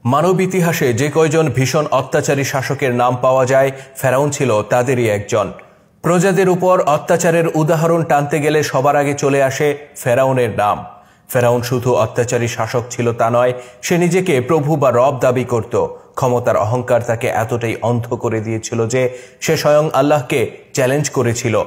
মানব ইতিহাসে যে কয়জন ভীষণ অত্যাচারী শাসকের নাম পাওয়া যায়, ফেরাউন ছিল তাদেরই একজন। প্রজাদের উপর অত্যাচারের উদাহরণ টানতে গেলে সবার আগে চলে আসে ফেরাউনের নাম। ফেরাউন শুধু অত্যাচারী শাসক ছিল তা নয়, সে নিজেকে প্রভু বা রব দাবি করত। ক্ষমতার অহংকার তাকে এতটাই অন্ধ করে দিয়েছিল যে সে স্বয়ং আল্লাহকে চ্যালেঞ্জ করেছিল।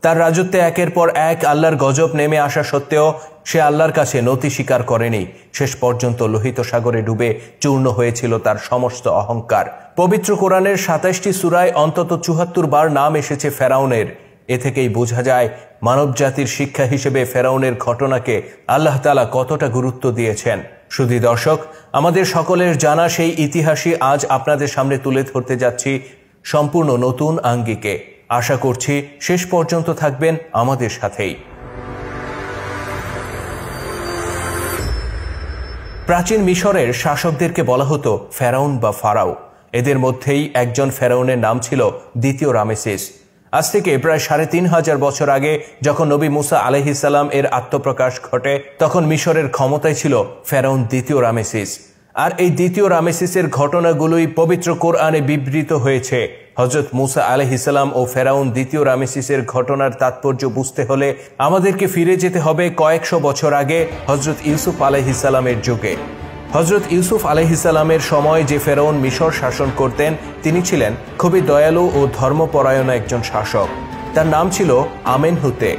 তার রাজত্বে একের পর এক আল্লাহর গজব নেমে আসা সত্ত্বেও সে আল্লাহর কাছে নতি স্বীকার করেনি। শেষ পর্যন্ত লোহিত সাগরে ডুবে চূর্ণ হয়েছিল তার সমস্ত অহংকার। পবিত্র কোরআনের ২৭টি সূরায় অন্তত ৭৪ বার নাম এসেছে ফেরাউনের। এ থেকেই বোঝা যায় মানব জাতির শিক্ষা হিসেবে ফেরাউনের ঘটনাকে আল্লাহ তাআলা কতটা গুরুত্ব দিয়েছেন। শুধু দর্শক, আমাদের সকলের জানা সেই ইতিহাসই আজ আপনাদের সামনে তুলে ধরতে যাচ্ছি সম্পূর্ণ নতুন আঙ্গিকে। আশা করছি শেষ পর্যন্ত থাকবেন আমাদের সাথেই। প্রাচীন মিশরের শাসকদেরকে বলা হতো ফেরাউন বা ফারাও। এদের মধ্যেই একজন ফেরাউনের নাম ছিল দ্বিতীয় রামেসিস। আজ থেকে প্রায় ৩৫০০ বছর আগে যখন নবী মুসা আলাইহিস সালাম এর আত্মপ্রকাশ ঘটে, তখন মিশরের ক্ষমতায় ছিল ফেরাউন দ্বিতীয় রামেসিস। আর এই দ্বিতীয় রামেসিসের ঘটনাগুলোই পবিত্র কোরআনে বিবৃত হয়েছে। হযরত মুসা আলাইহিস সালাম ও ফেরাউন দ্বিতীয় রামেসিসের ঘটনার তাৎপর্য বুঝতে হলে আমাদেরকে ফিরে যেতে হবে কয়েকশো বছর আগে হযরত ইউসুফ আলাইহিস সালামের যুগে। হযরত ইউসুফ আলাইহিস সালামের সময় যে ফেরাউন মিশর শাসন করতেন, তিনি ছিলেন খুবই দয়ালু ও ধর্মপরায়ণ একজন শাসক। তার নাম ছিল আমেনহুতে।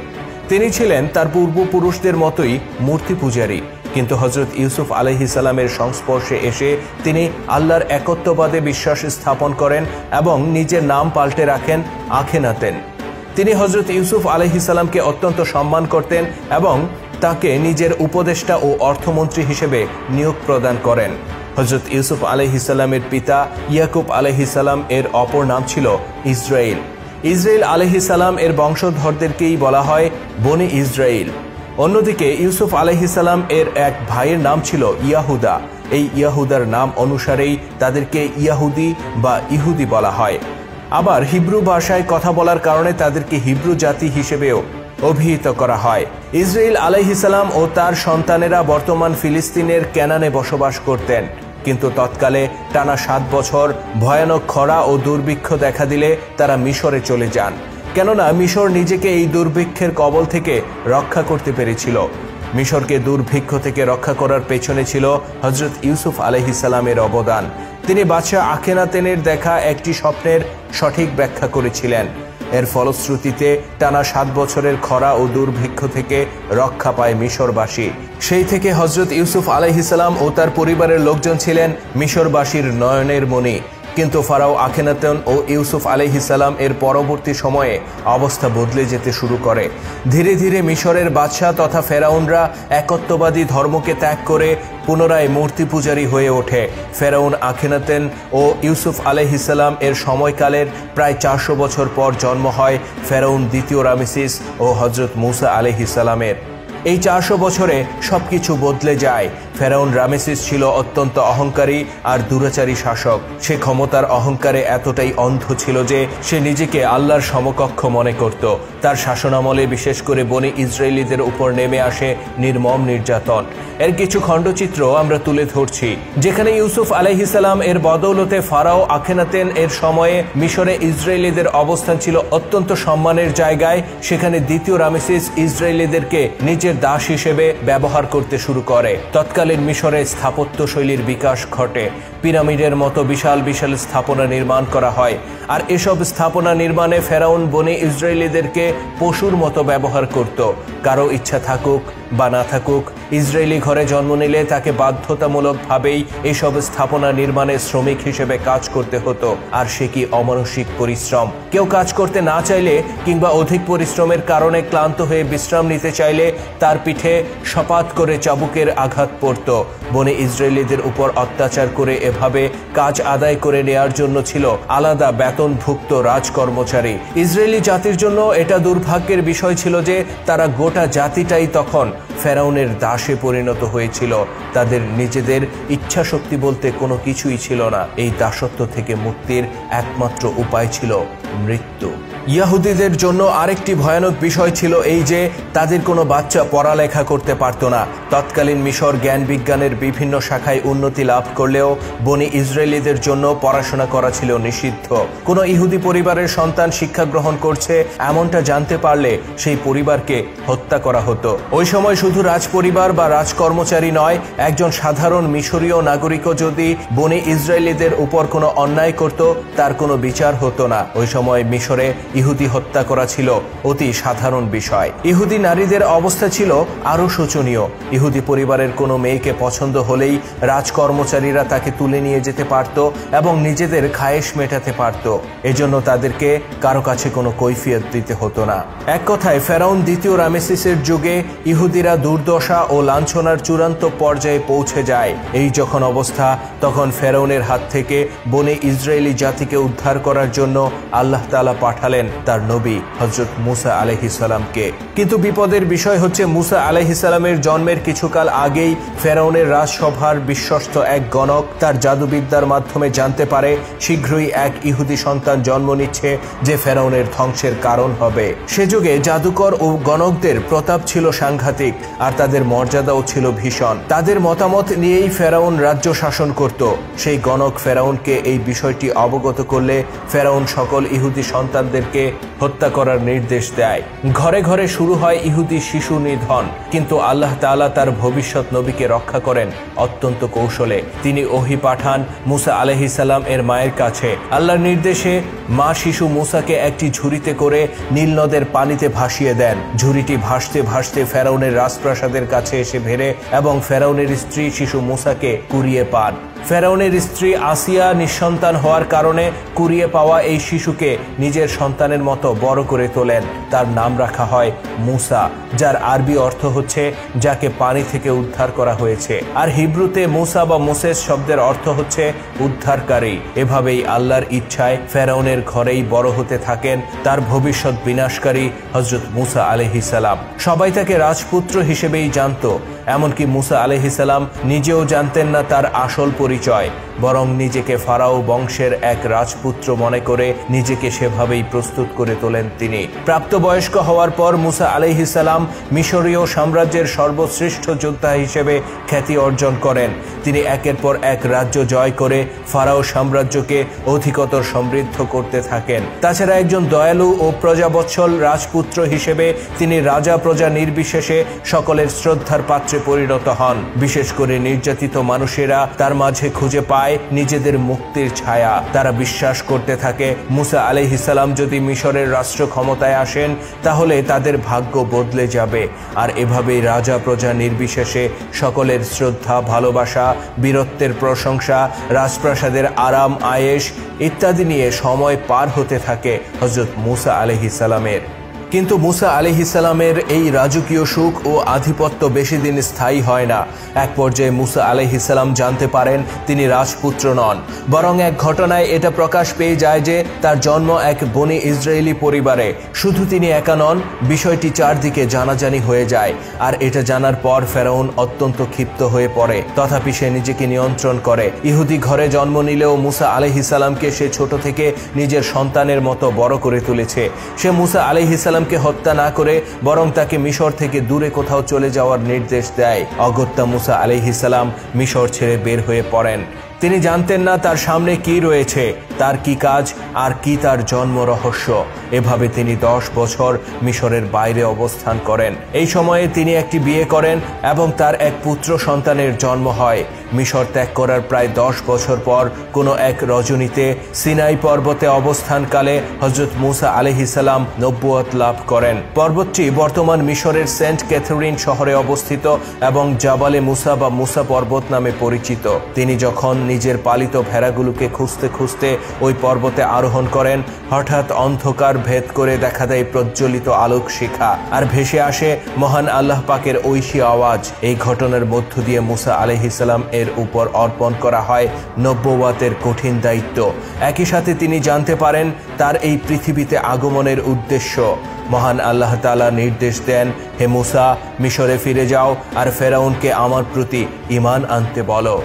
তিনি ছিলেন তার পূর্বপুরুষদের মতোই মূর্তি পূজারী, কিন্তু হযরত ইউসুফ আলাইহিস সালামের সংস্পর্শে এসে তিনি আল্লাহর একত্ববাদে বিশ্বাস স্থাপন করেন এবং নিজের নাম পাল্টে রাখেন আখেনাতেন। তিনি হযরত ইউসুফ আলাইহিস সালামকে অত্যন্ত সম্মান করতেন এবং তাকে নিজের উপদেষ্টা ও অর্থমন্ত্রী হিসেবে নিয়োগ প্রদান করেন। হযরত ইউসুফ আলাইহিস সালামের পিতা ইয়াকুব আলাইহিস সালাম এর অপর নাম ছিল ইসরাইল। ইসরাইল আলাইহিস সালাম এর বংশধরদেরকেই বলা হয় বনি ইসরাইল। অন্যদিকে ইউসুফ আলাইহিস সালাম এর এক ভাইয়ের নাম ছিল ইয়াহুদা। এই ইয়াহুদার নাম অনুসারেই তাদেরকে ইয়াহুদি বা ইহুদি বলা হয়। আবার হিব্রু ভাষায় কথা বলার কারণে তাদেরকে হিব্রু জাতি হিসেবেও অভিহিত করা হয়। ইসরাইল আলাইহিস সালাম ও তার সন্তানেরা বর্তমান ফিলিস্তিনের কেনানে বসবাস করতেন, কিন্তু তৎকালে টানা ৭ বছর ভয়ানক খরা ও দুর্ভিক্ষ দেখা দিলে তারা মিশরে চলে যান, কেননা মিশর নিজেকে এই দুর্ভিক্ষের কবল থেকে রক্ষা করতে পেরেছিল। মিশরকে দুর্ভিক্ষ থেকে রক্ষা করার পেছনে ছিল হযরত ইউসুফ আলাইহিস সালামের অবদান। তিনি বাদশাহ আখেনাতেনের দেখা একটি স্বপ্নের সঠিক ব্যাখ্যা করেছিলেন। এর ফলশ্রুতিতে টানা ৭ বছরের খরা ও দুর্ভিক্ষ থেকে রক্ষা পায় মিশরবাসী। সেই থেকে হযরত ইউসুফ আলাইহিস সালাম ও তার পরিবারের লোকজন ছিলেন মিশরবাসীর নয়নের মণি। কিন্তু ফারাও আখেনাতেন ও ইউসুফ আলাইহিস সালাম এর পরবর্তী সময়ে অবস্থা বদলে যেতে শুরু করে। ধীরে ধীরে মিশরের বাদশাহ তথা ফেরাউনরা একত্ববাদী ধর্মকে ত্যাগ করে পুনরায় মূর্তি পূজারী হয়ে ওঠে। ফেরাউন আখেনাতেন ও ইউসুফ আলাইহিস সালাম এর সময়কালের প্রায় ৪০০ বছর পর জন্ম হয় ফেরাউন দ্বিতীয় রামেসিস ও হযরত মুসা আলাইহিস সালামের। এই ৪০০ বছরে সবকিছু বদলে যায়। ফেরাউন রামেসিস ছিল অত্যন্ত অহংকারী আর দুরাচারী শাসক। সে ক্ষমতার অহংকারে এতটাই অন্ধ ছিল যে সে নিজেকে আল্লাহর সমকক্ষ মনে করত। তার শাসনামলে বিশেষ করে বনি ইসরায়েলিদের উপর নেমে আসে নির্মম নির্যাতন। এর কিছু খণ্ডচিত্র আমরা তুলে ধরছি, যেখানে ইউসুফ আলাইহিস সালাম এর বদৌলতে ফারাও আখেনাতেন এর সময়ে মিশরে ইসরায়েলিদের অবস্থান ছিল অত্যন্ত সম্মানের জায়গায়। সেখানে দ্বিতীয় রামেসিস ইসরায়েলিদেরকে নিজের দাস হিসেবে ব্যবহার করতে শুরু করে। তৎকালীন মিশরে স্থাপত্য শৈলীর বিকাশ ঘটে। পিরামিডের মতো বিশাল বিশাল স্থাপনা নির্মাণ করা হয়। আর এসব স্থাপনা নির্মাণে ফেরাউন বনি ইসরায়েলিদেরকে পশুর মতো ব্যবহার করত। কারো ইচ্ছা থাকুক বা না থাকুক, ইসরায়েলি ঘরে জন্ম নিলে তাকে বাধ্যতামূলকভাবেই এসব স্থাপনা নির্মাণে শ্রমিক হিসেবে কাজ করতে হতো। আর সে কি অমানসিক পরিশ্রম! কেউ কাজ করতে না চাইলে কিংবা অধিক পরিশ্রমের কারণে ক্লান্ত হয়ে বিশ্রাম নিতে চাইলে তার পিঠে সপাত করে চাবুকের আঘাত পড়ত। বনি ইসরায়েলিদের উপর অত্যাচার করে এভাবে কাজ আদায় করে নেয়ার জন্য ছিল আলাদা বেতনভুক্ত রাজকর্মচারী। ইসরায়েলি জাতির জন্য এটা দুর্ভাগ্যের বিষয় ছিল যে তারা গোটা জাতিটাই তখন ফেরাউনের দাসে পরিণত হয়েছিল। তাদের নিজেদের ইচ্ছা শক্তি বলতে কোনো কিছুই ছিল না। এই দাসত্ব থেকে মুক্তির একমাত্র উপায় ছিল মৃত্যু। ইহুদিদের জন্য আরেকটি ভয়ানক বিষয় ছিল এই যে তাদের কোনো বাচ্চা পড়ালেখা করতে পারত না। তৎকালীন মিশর জ্ঞান বিজ্ঞানের বিভিন্ন শাখায় উন্নতি লাভ করলেও বনি ইসরায়েলিদের জন্য পড়াশোনা করা ছিল নিষিদ্ধ। কোনো ইহুদি পরিবারের সন্তান শিক্ষা গ্রহণ করছে এমনটা জানতে পারলে সেই পরিবারকে হত্যা করা হতো। ওই সময় শুধু রাজপরিবার বা রাজকর্মচারী নয়, একজন সাধারণ মিশরীয় নাগরিকও যদি বনি ইসরায়েলিদের উপর কোনো অন্যায় করত তার কোনো বিচার হতো না। ওই সময় মিশরে ইহুদি হত্যা করা ছিল অতি সাধারণ বিষয়। ইহুদি নারীদের অবস্থা ছিল আরো শোচনীয়। ইহুদি পরিবারের কোনো মেয়েকে পছন্দ হলেই রাজকর্মচারীরা তাকে তুলে নিয়ে যেতে পারত এবং নিজেদের খায়েশ মেটাতে পারত। এজন্য তাদেরকে কারো কাছে কোনো কৈফিয়ত দিতে হতো না। এক কথায় ফেরাউন দ্বিতীয় রামেসিসের যুগে ইহুদিরা দুর্দশা ও লাঞ্ছনার চূড়ান্ত পর্যায়ে পৌঁছে যায়। এই যখন অবস্থা, তখন ফেরাউনের হাত থেকে বনে ইসরায়েলি জাতিকে উদ্ধার করার জন্য আল্লাহ তাআলা পাঠালেন তার নবী হযরত মুসা আলাইহিস সালামকে। কিন্তু বিপদের বিষয় হচ্ছে মুসা আলাইহিস সালামের জন্মের কিছুকাল আগেই ফেরাউনের রাজসভার বিশ্বস্ত এক গণক তার জাদুবিদ্যার মাধ্যমে জানতে পারে শীঘ্রই এক ইহুদি সন্তান জন্ম নিচ্ছে যে ফেরাউনের ধ্বংসের কারণ হবে। সে যুগে জাদুকর ও গণকদের প্রতাপ ছিল সাংঘাতিক, আর তাদের মর্যাদাও ছিল ভীষণ। তাদের মতামত নিয়েই ফেরাউন রাজ্য শাসন করত। সেই গণক ফেরাউনকে এই বিষয়টি অবগত করলে ফেরাউন সকল ইহুদি সন্তানদেরকে হত্যা করার নির্দেশ দেয়। ঘরে ঘরে শুরু হয় ইহুদি শিশু নিধন। কিন্তু আল্লাহ তাআলা তার ভবিষ্যৎ নবীকে রক্ষা করেন অত্যন্ত কৌশলে। তিনি ওহী পাঠান মুসা আলাইহিস সালাম এর মায়ের কাছে। আল্লাহর নির্দেশে মা শিশু মুসাকে একটি ঝুড়িতে করে নীল নদের পানিতে ভাসিয়ে দেন। ঝুড়িটি ভাসতে ভাসতে ফেরাউনের রাজপ্রাসাদের কাছে এসে ভেড়ে এবং ফেরাউনের স্ত্রী শিশু মুসাকে কুড়িয়ে পান। ফেরাউনের স্ত্রী আসিয়া নিঃসন্তান হওয়ার কারণে কুড়িয়ে পাওয়া এই শিশুকে নিজের সন্তানের মতো বড় করে তোলেন। তার নাম রাখা হয় মুসা, যার আরবি অর্থ হচ্ছে যাকে পানি থেকে উদ্ধার করা হয়েছে। আর হিব্রুতে মুসা বা মোসেস শব্দের অর্থ হচ্ছে উদ্ধারকারী। এভাবেই আল্লাহর ইচ্ছায় ফেরাউনের ঘরেই বড় হতে থাকেন তার ভবিষ্যৎ বিনাশকারী হযরত মুসা আলাইহিস সালাম। সবাই তাকে রাজপুত্র হিসেবেই জানত। এমনকি মুসা আলাইহিস সালাম নিজেও জানতেন না তার আসল পরিচয়, বরং নিজেকে ফারাও বংশের এক রাজপুত্র মনে করে নিজেকে সেভাবেই প্রস্তুত করে তোলেন তিনি। প্রাপ্তবয়স্ক হওয়ার পর মুসা আলাইহিস সালাম মিশরীয় সাম্রাজ্যের সর্বশ্রেষ্ঠ যোদ্ধা হিসেবে খ্যাতি অর্জন করেন। তিনি একের পর এক রাজ্য জয় করে ফারাও সাম্রাজ্যকে অধিকতর সমৃদ্ধ করতে থাকেন। তাছাড়া একজন দয়ালু ও প্রজাবৎসল রাজপুত্র হিসেবে তিনি রাজা প্রজা নির্বিশেষে সকলের শ্রদ্ধার পাত্রে পরিণত হন। বিশেষ করে নির্যাতিত মানুষেরা তার মাঝে খুঁজে পায় নিজেদের মুক্তির ছায়া। তারা বিশ্বাস করতে থাকে মুসা আলাইহিস সালাম যদি মিশরের রাষ্ট্র ক্ষমতায় আসেন তাহলে তাদের ভাগ্য বদলে যাবে। আর এভাবেই রাজা প্রজা নির্বিশেষে সকলের শ্রদ্ধা, ভালোবাসা, বীরত্বের প্রশংসা, রাজপ্রাসাদের আরাম আয়েশ ইত্যাদি নিয়ে সময় পার হতে থাকে হযরত মুসা আলাইহিস সালামের। কিন্তু মুসা আলাইহিস সালামের এই রাজকীয় সুখ ও আধিপত্য বেশি দিন স্থায়ী হয় না। এক পর্যায়ে মুসা আলাইহিস সালাম জানতে পারেন তিনি রাজপুত্র নন, বরং এক ঘটনায় এটা প্রকাশ পেয়ে যায় যে তার জন্ম এক বনি ইসরায়েলি পরিবারে। শুধু তিনি একা নন, বিষয়টি চারদিকে জানাজানি হয়ে যায়। আর এটা জানার পর ফেরাউন অত্যন্ত ক্ষিপ্ত হয়ে পড়ে। তথাপি সে নিজেকে নিয়ন্ত্রণ করে। ইহুদি ঘরে জন্ম নিলেও মুসা আলাইহিস সালামকে সে ছোট থেকে নিজের সন্তানের মতো বড় করে তুলেছে। সে মুসা আলাইহিস সালামকে হত্যা না করে বরং তাকে মিশর থেকে দূরে কোথাও চলে যাওয়ার নির্দেশ দেয়। অগত্যা মুসা আলাইহিস সালাম মিশর ছেড়ে বের হয়ে পড়েন। তিনি জানতেন না তার সামনে কি রয়েছে, তার কি কাজ আর কি তার জন্ম রহস্য। এভাবে তিনি 10 বছর মিশরের বাইরে অবস্থান করেন। এই সময়ে তিনি একটি বিয়ে করেন এবং তার এক পুত্র সন্তানের জন্ম হয়। মিশর ত্যাগ করার প্রায় 10 বছর পর কোনো এক রজনীতে সিনাই পর্বতে অবস্থানকালে হযরত মুসা আলাইহিস সালাম নবুয়ত লাভ করেন। পর্বতটি বর্তমান মিশরের সেন্ট ক্যাথরিন শহরে অবস্থিত এবং জাবালে মুসা বা মুসা পর্বত নামে পরিচিত। তিনি যখন নিজের পালিত ভেড়াগুলোকে খুঁজতে খুঁজতে ওই পর্বতে আরোহণ করেন, হঠাৎ অন্ধকার ভেদ করে দেখা দেয় প্রজ্বলিত আলোক শিখা, আর ভেসে আসে মহান আল্লাহ পাকের ঐশী আওয়াজ। এই ঘটনার মধ্য দিয়ে মুসা আলাইহিস সালাম এর উপর অর্পণ করা হয় নবুয়তের কঠিন দায়িত্ব। একই সাথে তিনি জানতে পারেন তার এই পৃথিবীতে আগমনের উদ্দেশ্য। মহান আল্লাহ তাআলা নির্দেশ দেন, হে মুসা, মিশরে ফিরে যাও আর ফেরাউনকে আমার প্রতি ঈমান আনতে বলো।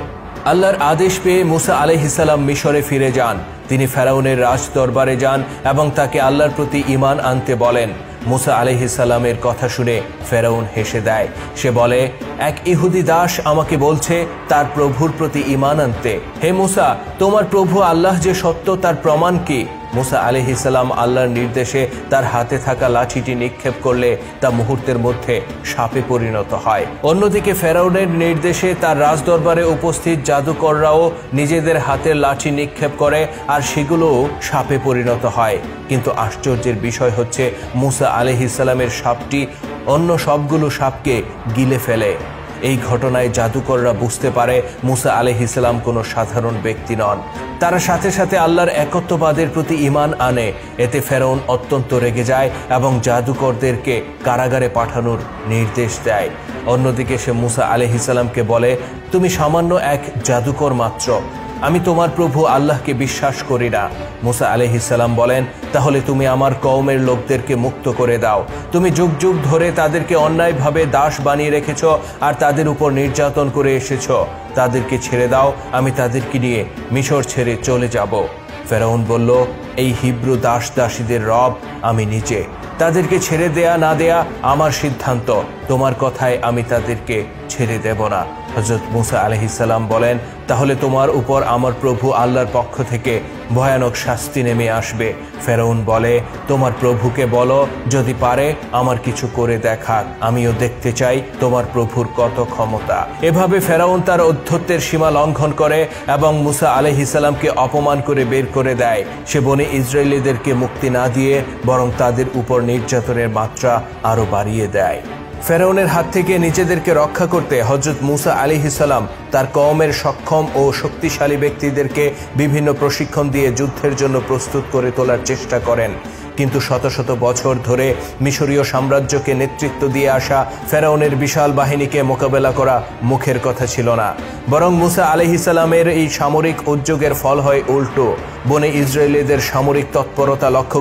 আল্লাহর আদেশ পেয়ে মুসা আলাইহিস সালাম মিশরে ফিরে যান। তিনি ফেরাউনের রাজ দরবারে যান এবং তাকে আল্লাহর প্রতি ঈমান আনতে বলেন। মুসা আলাইহিস সালামের কথা শুনে ফেরাউন হেসে দেয়। সে বলে, এক ইহুদি দাস আমাকে বলছে তার প্রভুর প্রতি ঈমান আনতে। হে মুসা, তোমার প্রভু আল্লাহ যে সত্য তার প্রমাণ কি? মুসা আলাইহিস সালাম আল্লাহর নির্দেশে তার হাতে থাকা লাঠিটি নিক্ষেপ করলে তা মুহূর্তের মধ্যে সাপে পরিণত হয়। অন্যদিকে ফেরাউনের নির্দেশে তার রাজদরবারে উপস্থিত জাদুকররাও নিজেদের হাতের লাঠি নিক্ষেপ করে আর সেগুলোও সাপে পরিণত হয়। কিন্তু আশ্চর্যের বিষয় হচ্ছে মুসা আলাইহিস সালামের সাপটি অন্য সবগুলো সাপকে গিলে ফেলে। এই ঘটনায় জাদুকররা বুঝতে পারে মুসা আলাইহিস সালাম কোনো সাধারণ ব্যক্তি নন। তারা সাথে সাথে আল্লাহর একত্ববাদের প্রতি ঈমান আনে। এতে ফেরাউন অত্যন্ত রেগে যায় এবং জাদুকরদেরকে কারাগারে পাঠানোর নির্দেশ দেয়। অন্যদিকে সে মুসা আলাইহিস সালামকে বলে, তুমি সামান্য এক জাদুকর মাত্র, আমি তোমার প্রভু আল্লাহকে বিশ্বাস করি না। মুসা আলাইহিস সালাম বলেন, তাহলে তুমি আমার কওমের লোকদেরকে মুক্ত করে দাও। তুমি যুগ যুগ ধরে তাদেরকে অন্যায়ভাবে দাস বানিয়ে রেখেছ আর তাদের উপর নির্যাতন করে এসেছ। তাদেরকে ছেড়ে দাও, আমি তাদেরকে নিয়ে মিশর ছেড়ে চলে যাব। ফেরাউন বলল, এই হিব্রু দাস দাসীদের রব আমি নিজে। তাদেরকে ছেড়ে দেয়া না দেয়া আমার সিদ্ধান্ত। তোমার কথায় আমি তাদেরকে ছেড়ে দেব না। হযরত মুসা আলাইহিস সালাম বলেন, তাহলে তোমার উপর আমার প্রভু আল্লাহর পক্ষ থেকে ভয়ানক শাস্তি নেমে আসবে। ফেরাউন বলে, তোমার প্রভুকে বলো যদি পারে আমার কিছু করে দেখাক, আমিও দেখতে চাই তোমার প্রভুর কত ক্ষমতা। এভাবে ফেরাউন তার ঔদ্ধত্যের সীমা লঙ্ঘন করে এবং মুসা আলাইহিস সালামকে অপমান করে বের করে দেয়। সে বনে ইসরায়েলীদেরকে মুক্তি না দিয়ে বরং তাদের উপর নির্যাতনের মাত্রা আরো বাড়িয়ে দেয়। ফেরাউনের হাত থেকে নিজেদেরকে রক্ষা করতে হযরত মুসা আলাইহিস সালাম তার কওমের সক্ষম ও শক্তিশালী ব্যক্তিদেরকে বিভিন্ন প্রশিক্ষণ দিয়ে যুদ্ধের জন্য প্রস্তুত করে তোলার চেষ্টা করেন। কিন্তু শত শত বছর ধরে মিশরীয় সাম্রাজ্যকে নেতৃত্ব দিয়ে আসা ফেরাউনের বিশাল বাহিনীকে মোকাবেলা করা মুখের কথা ছিল না। বরং মুসা আলাইহিস সালামের এই সামরিক উদ্যোগের ফল হয় উল্টো। বনে ইসরায়েলীদের সামরিক তৎপরতা লক্ষ্য